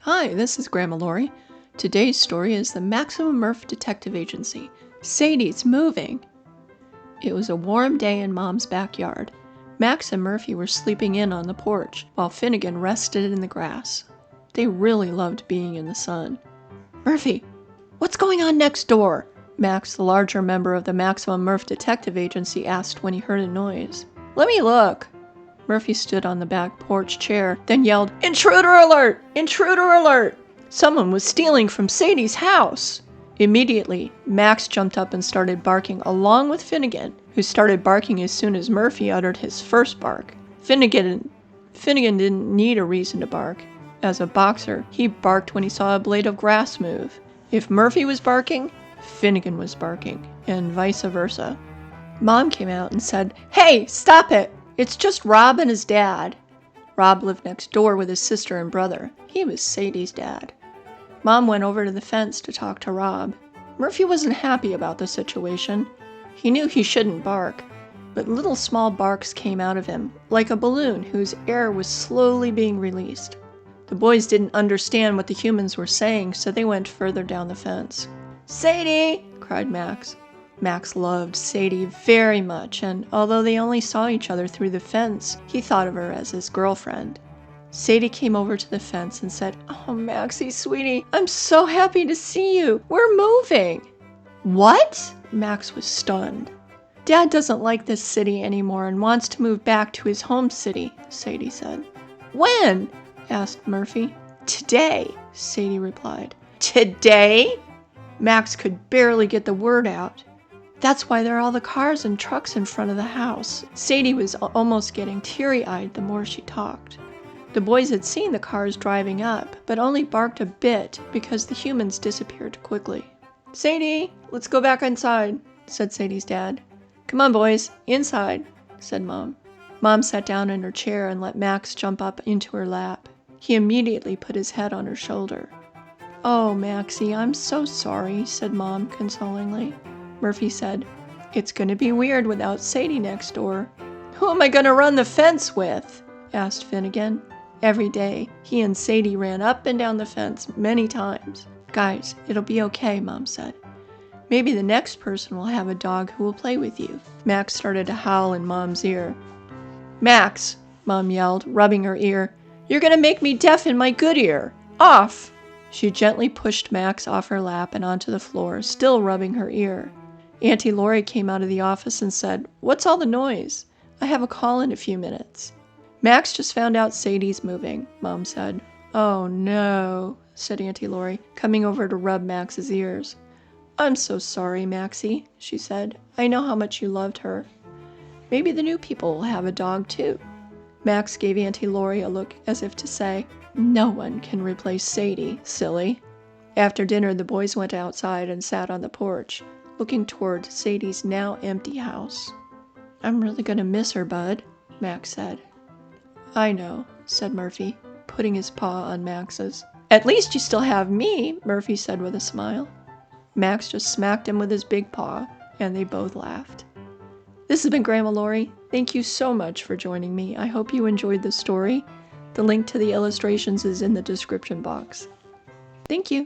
Hi, this is Grandma Laurie. Today's story is the Maximum Murph Detective Agency. Sadie's moving. It was a warm day in Mom's backyard. Max and Murphy were sleeping in on the porch, while Finnegan rested in the grass. They really loved being in the sun. Murphy, what's going on next door? Max, the larger member of the Maximum Murph Detective Agency, asked when he heard a noise. Let me look. Murphy stood on the back porch chair, then yelled, "Intruder alert! Intruder alert!" Someone was stealing from Sadie's house. Immediately, Max jumped up and started barking along with Finnegan, who started barking as soon as Murphy uttered his first bark. Finnegan didn't need a reason to bark. As a boxer, he barked when he saw a blade of grass move. If Murphy was barking, Finnegan was barking, and vice versa. Mom came out and said, "Hey, stop it! It's just Rob and his dad." Rob lived next door with his sister and brother. He was Sadie's dad. Mom went over to the fence to talk to Rob. Murphy wasn't happy about the situation. He knew he shouldn't bark, but little small barks came out of him, like a balloon whose air was slowly being released. The boys didn't understand what the humans were saying, so they went further down the fence. "Sadie!" cried Max. Max loved Sadie very much, and although they only saw each other through the fence, he thought of her as his girlfriend. Sadie came over to the fence and said, "Oh, Maxie, sweetie, I'm so happy to see you. We're moving." "What?" Max was stunned. "Dad doesn't like this city anymore and wants to move back to his home city," Sadie said. "When?" asked Murphy. "Today," Sadie replied. "Today?" Max could barely get the word out. "That's why there are all the cars and trucks in front of the house." Sadie was almost getting teary-eyed the more she talked. The boys had seen the cars driving up, but only barked a bit because the humans disappeared quickly. "Sadie, let's go back inside," said Sadie's dad. "Come on, boys, inside," said Mom. Mom sat down in her chair and let Max jump up into her lap. He immediately put his head on her shoulder. "Oh, Maxie, I'm so sorry," said Mom consolingly. Murphy said, "It's going to be weird without Sadie next door." "Who am I going to run the fence with?" asked Finnegan. Every day, he and Sadie ran up and down the fence many times. "Guys, it'll be okay," Mom said. "Maybe the next person will have a dog who will play with you." Max started to howl in Mom's ear. "Max," Mom yelled, rubbing her ear, "you're going to make me deaf in my good ear. Off!" She gently pushed Max off her lap and onto the floor, still rubbing her ear. Auntie Laurie came out of the office and said, "What's all the noise? I have a call in a few minutes." "Max just found out Sadie's moving," Mom said. "Oh no," said Auntie Laurie, coming over to rub Max's ears. "I'm so sorry, Maxie," she said. "I know how much you loved her. Maybe the new people will have a dog too." Max gave Auntie Laurie a look as if to say, "No one can replace Sadie, silly." After dinner, the boys went outside and sat on the porch, looking toward Sadie's now empty house. "I'm really going to miss her, Bud," Max said. "I know," said Murphy, putting his paw on Max's. "At least you still have me," Murphy said with a smile. Max just smacked him with his big paw, and they both laughed. This has been Grandma Laurie. Thank you so much for joining me. I hope you enjoyed the story. The link to the illustrations is in the description box. Thank you.